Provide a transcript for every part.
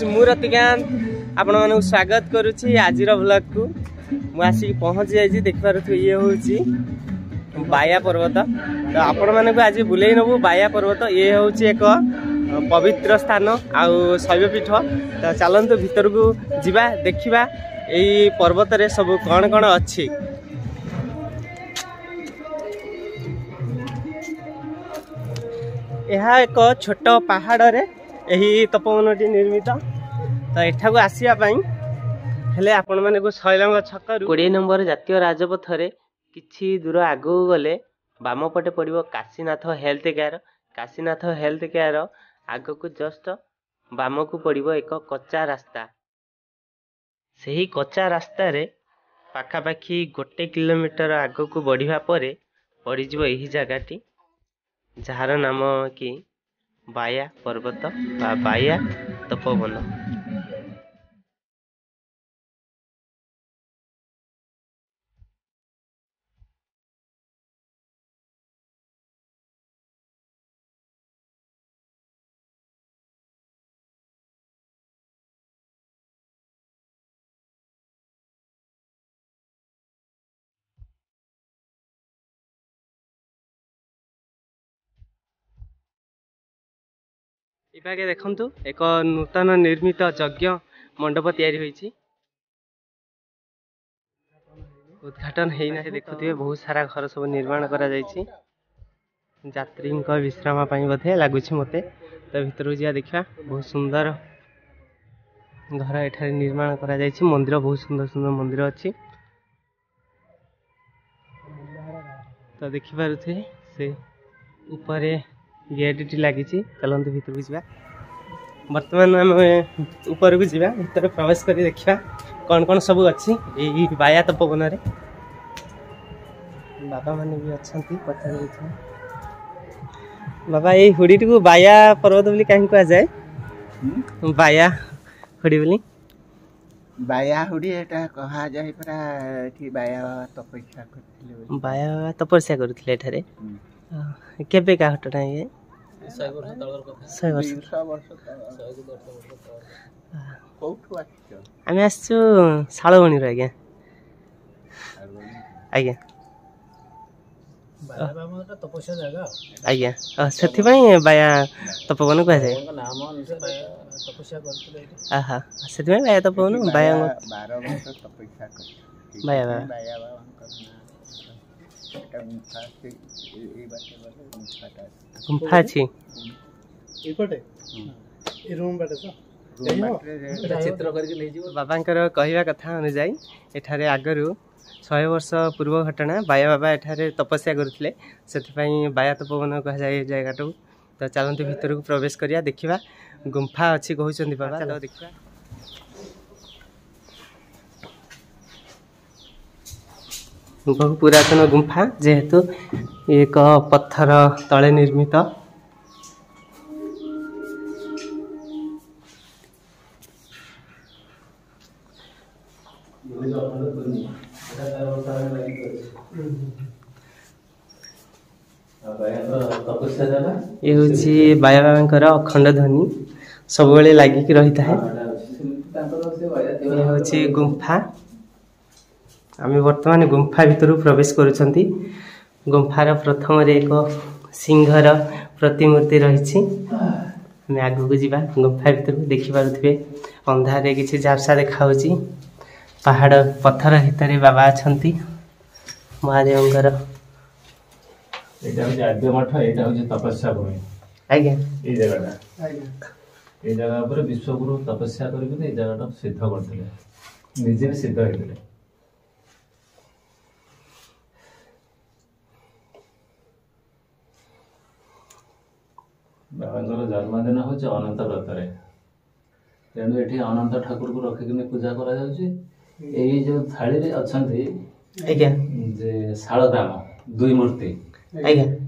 मु रतिकांत आपण मानक स्वागत करुच्ची आज व्लॉग को मुझे पहुँची जाइए देखिपे ये हूँ बाया पर्वत। तो आपण मानक आज बुले नबू बाया पर्वत। ये हूँ एक पवित्र स्थान आउ शैवपीठ। तो चलतु भीतर को जीवा देखा यही पर्वत रे सब कौन कौन अच्छी। यह एक छोट पहाड़ रे यही तपोवनटी निर्मित। तो एठाକୁ आसिया पई हेले आपण माने को शैलंग छक 20 नंबर जातीय राजपथ रे किछि दूर आगो गले बाम पटे पड़िबो Kashinath health care. Kashinath health care आगो को जस्ट बाम को पड़िबो एक कच्चा रास्ता। सही कच्चा रास्ता रे पाखापाखी 1 किलोमीटर आगो को बढ़िबा परे पड़िजिबो एही जगहटी जार नाम कि बाया पर्वत बा बाया तपोवन। इबागे देखंतु एक नूतन निर्मित यज्ञ मंडप तैयारी होईची। उद्घाटन हेना देखुथिबे बहुत सारा घर सब निर्माण करा जाईची यात्री विश्राम पाई बोधे लागुछि मते। तो भीतर जिया देखा बहुत सुंदर घर एठारे निर्माण करा जाईची। मंदिर बहुत सुंदर सुंदर मंदिर अछि। तो देखि पारुथे से ऊपर गेट टी लगी। चलते भीतर को जा बर्तमान आम ऊपर को जा भीतर प्रवेश कर देखा कौन कौन सब अच्छी यही बाया तपोवन रे। बाबा माने भी अच्छा पचार बाबा ये हुड़ी को बाया पर्वत बोली कहीं कह जाए बाया हुड़ी बोली बाया हुड़ी एटा कहा जाए परा एठी बाया तपस्या करथिले। बाया तपस्या करथिले एठारे केबे का घटना ये 100 वर्ष आम आसु शालबणी आज्ञा आज्ञा आज्ञा से बाया तपोवन कह जाए। आहा से बाया तपोवन बाया बाया गुंफा अच्छी बाबा कहवा कथा अनुजाई एठारे आगरू 100 वर्ष पूर्व घटना बाया बाबा एठारे तपस्या करथिले से बाया तपोवन कह जाए जगह। तो चलते भीतर को प्रवेश करिया देखिबा गुंफा अच्छी कहउछंती बाबा। चलो देखिबा बहुत पुरातन गुंफा जेहेतु एक पत्थर तले निर्मित। ये हूँ बाया बाबा अखंड ध्वनि सब लगिक रही है। ये हूँ गुंफा आम वर्तमान गुंफा भीतर प्रवेश करुछंती। गुंफार प्रथम एक सिंहर प्रतिमूर्ति रही। आगू को जीवा गुंफा भीतर को देखि पारुथिबे अंधारे किछि झारसा देखाउची पहाड़ पत्थर भितर बाबा अछंती महादेवंकर। एटा हो आद्य मठ एटा हो तपस्या भूमि आज्ञा ए जगहटा ए जगह पर विश्वगुरु तपस्या करके ए जगहटा सिद्ध करथिले निजे भी सिद्ध होइथिले। बाबांकर जन्मदिन हूँ अनंत व्रत तेणु ये अनंत ठाकुर को रखिक पूजा करा जो थाली अच्छा शालग्राम 2 मूर्ति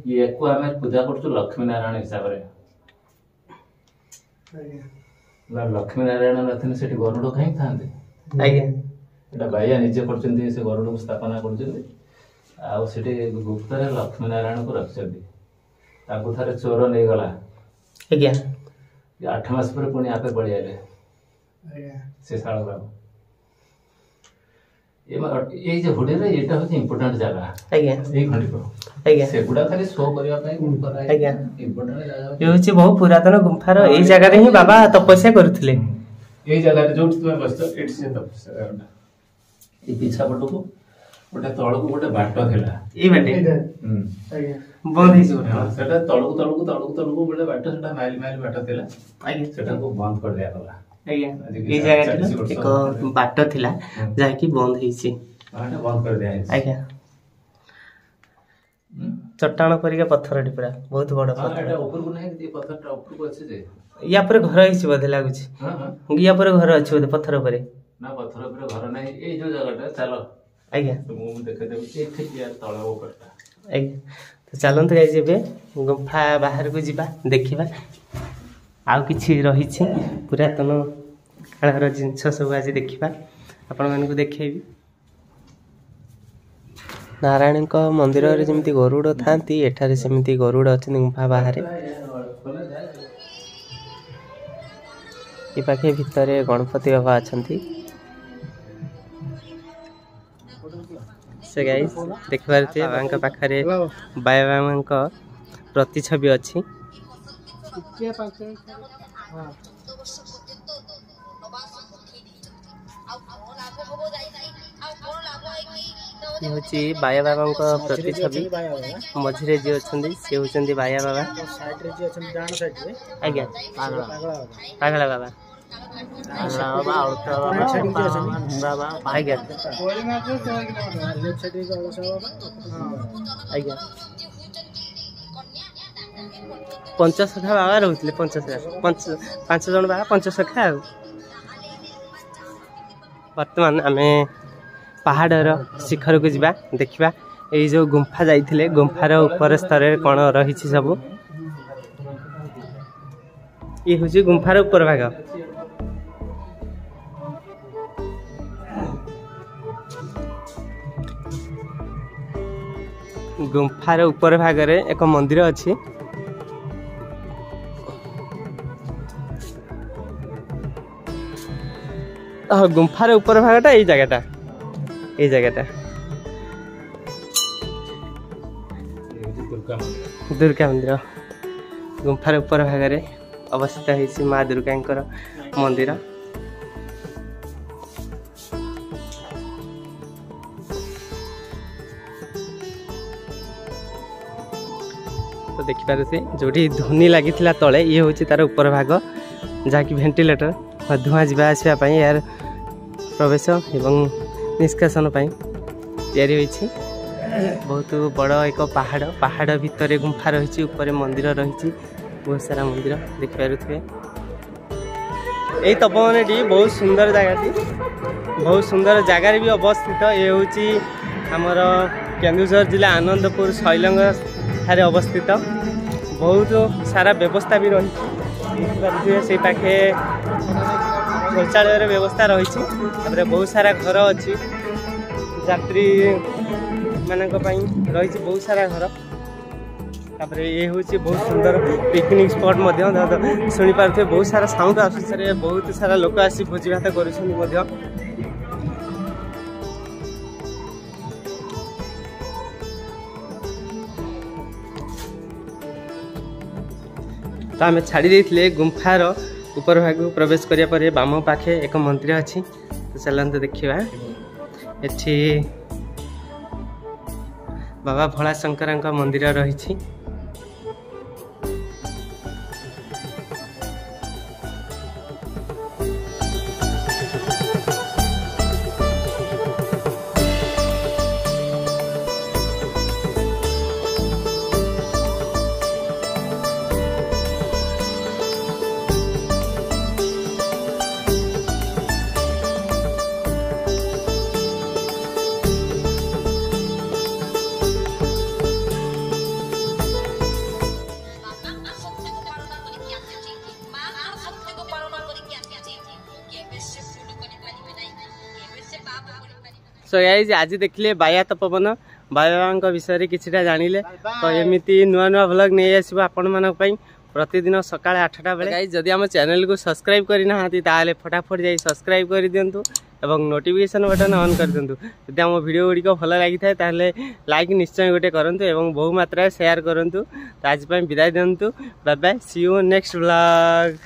ये को आम पूजा कर लक्ष्मी नारायण हिसाब से। लक्ष्मी नारायण नथिन से गरुड़ कहीं था बाया निजे कर गरुड़ को स्थापना कर गुप्त लक्ष्मी नारायण को रखिंट थे चोर नहीं गला 8 मास पर पुणी आपे पड़ी आए से शाल ग्राम ये जो हुडे रे एटा होची इंपोर्टेंट जगह आज्ञा ए खंडी को आज्ञा से गुडा खाली शो करिया पई ऊपर आज्ञा इंपोर्टेंट जगह ये होची बहु पुरातन गुंफार एई जगह रे ही बाबा तपस्या करथिले ए जगह रे जोट तुमे बसतो एट से तपस्या ए पीछा पटो को गोटे तळ को गोटे बाटो थिला ई बाटे आज्ञा बंद हिसो सेटा तळ को गोटे बाटो सेटा माइल बाटो थिला आज्ञा सेटा को बंद कर दिया गला आज्ञा ई जगह एक बाटो थिला जा कि बंद हिसी आटा बंद कर दिया आज्ञा चट्टान परिका पत्थर पूरा बहुत बड़ पत्थर एटा ऊपर को नहीं ये पत्थर टा ऊपर को अछि जे या पर घर हिसी बोधे लागुछि हां हां या पर घर अछि बोधे पत्थर परे ना पत्थर पर घर नहीं ए जो जगह चलो आज्ञा तो मु देखे देब ए ठीक यार तळ ऊपरटा आज्ञा तो चलंतु गाइस एबे गुंफा बाहर को जिबा देखिबा आउ किछि रहिछि पुरातन काळर जिंस सब आज देखिबा आपण मानकु देखेबी नारायण मंदिर रे जेमती गरुड़ थांती एठारे सेमती गरुड़ अछि गुंफा बाहर ए पाखे भितरे गणपति बाबा अछंती से गाइस देख पारते बाबांका पाखरे बाबांका प्रतिछवि अछि ये होची बाया बाबा प्रतिछवि मझिरे जे अछंदी से होचंदी बाया बाबा साइड रे जे अछंदी डाण साइड रे आज्ञा पागला बाबा बाबा और तो बाबा आज्ञा लेफ्ट साइड रे बाबा आज्ञा पंचसखा बाबा रहउतले पांच जन बाबा पंचसखा वर्तमान आमे पहाड़र शिखर को जिबा देखिबा ए जो गुंफा जाइथिले गुंफार ऊपर स्तर रे कोन रहिछि सब ये होछि गुंफार ऊपर भाग गुंफार ऊपर भाग रे एक मंदिर अछि गुंफार ऊपर भागटा ए जगहटा दुर्गा मंदिर गुंफार ऊपर भाग रे अवस्थित है माँ दुर्गा मंदिर तो देखिपारे जो ध्वनि लगी तले ये हूँ तार ऊपर भाग जहाँकि भेंटिलेटर धुआं जावा आसवाई यार प्रवेश एवं निष्कासन तैयारी होइछि बहुत बड़ एक पहाड़ भितर गुंफा रही ऊपर मंदिर रही बहुत सारा मंदिर देखिपे यही तपोवनटी बहुत सुंदर जगह बहुत सुंदर जगार भी अवस्थित ये हूँ आमर केन्दुझर जिला आनंदपुर शैलंग ठारे अवस्थित बहुत सारा व्यवस्था भी रही से पाखे शौचालय व्यवस्था रही बहुत सारा घर अच्छी यात्री मानक रही बहुत सारा घर तापर ये हूँ बहुत सुंदर पिकनिक स्पॉट शुणी पारे बहुत सारा साउंड आसुचे बहुत सारा लोक आसी भोजी भात कर तो आम छाड़ी देते गुंफार ऊपर भाग प्रवेश करिया पर बाम पाखे एक मंदिर अच्छी तो चलते देखा एठी बाबा भोला शंकर मंदिर रही सो गाइस आज देखिले बाया तपोवन बाबा विषय किछिटा जानिले तो एमिति नुआ नुआ व्लॉग नहीं आसीबो आपण मानक पई प्रतिदिन सकाळ 8टा बेले गाइस जदि हम चैनल को सब्सक्राइब करना ताले फटाफट जाई सब्सक्राइब कर दिंतु एवं नोटिफिकेशन बटन ऑन कर दिंतु जदि हम वीडियो गुडी को भल लगी थाए ताले लाइक निश्चय गोटे करंतु एवं बहु मात्रा शेयर करंतु तो आज विदाय दिंतु bye bye see you next vlog.